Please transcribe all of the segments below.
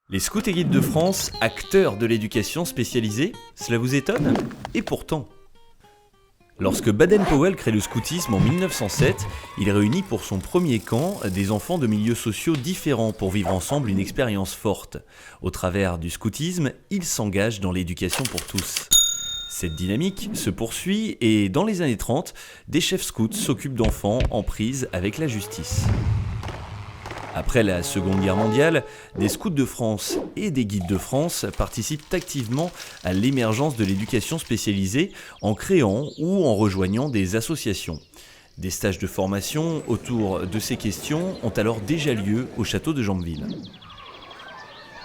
Les scouts et guides de France, acteurs de l'éducation spécialisée, cela vous étonne? Et pourtant, lorsque Baden-Powell crée le scoutisme en 1907, il réunit pour son premier camp des enfants de milieux sociaux différents pour vivre ensemble une expérience forte. Au travers du scoutisme, il s'engage dans l'éducation pour tous. Cette dynamique se poursuit et dans les années 30, des chefs scouts s'occupent d'enfants en prise avec la justice. Après la Seconde Guerre mondiale, des scouts de France et des guides de France participent activement à l'émergence de l'éducation spécialisée en créant ou en rejoignant des associations. Des stages de formation autour de ces questions ont alors déjà lieu au château de Jambeville.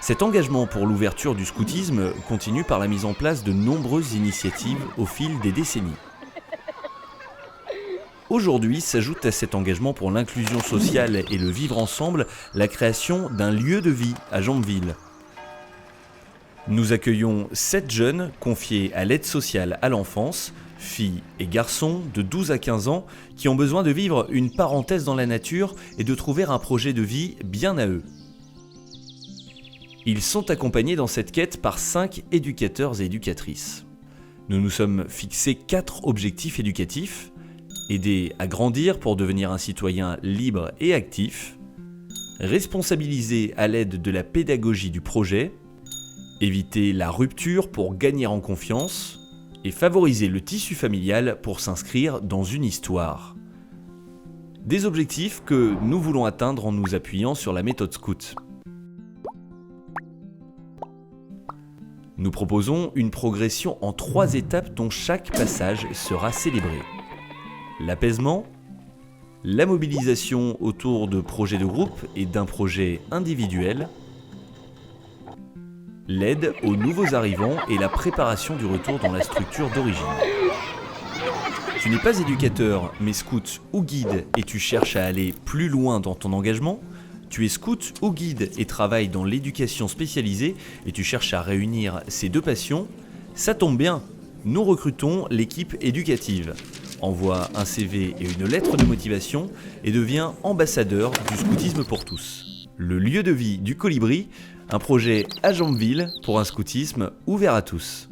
Cet engagement pour l'ouverture du scoutisme continue par la mise en place de nombreuses initiatives au fil des décennies. Aujourd'hui s'ajoute à cet engagement pour l'inclusion sociale et le vivre ensemble la création d'un lieu de vie à Jambeville. Nous accueillons 7 jeunes confiés à l'aide sociale à l'enfance, filles et garçons de 12 à 15 ans qui ont besoin de vivre une parenthèse dans la nature et de trouver un projet de vie bien à eux. Ils sont accompagnés dans cette quête par 5 éducateurs et éducatrices. Nous nous sommes fixés 4 objectifs éducatifs. Aider à grandir pour devenir un citoyen libre et actif, responsabiliser à l'aide de la pédagogie du projet, éviter la rupture pour gagner en confiance et favoriser le tissu familial pour s'inscrire dans une histoire. Des objectifs que nous voulons atteindre en nous appuyant sur la méthode scout. Nous proposons une progression en 3 étapes dont chaque passage sera célébré. L'apaisement, la mobilisation autour de projets de groupe et d'un projet individuel, l'aide aux nouveaux arrivants et la préparation du retour dans la structure d'origine. Tu n'es pas éducateur, mais scout ou guide et tu cherches à aller plus loin dans ton engagement. Tu es scout ou guide et travailles dans l'éducation spécialisée et tu cherches à réunir ces 2 passions. Ça tombe bien, nous recrutons l'équipe éducative. Envoie un CV et une lettre de motivation et deviens ambassadeur du scoutisme pour tous. Le lieu de vie du Colibri, un projet à Jambeville pour un scoutisme ouvert à tous.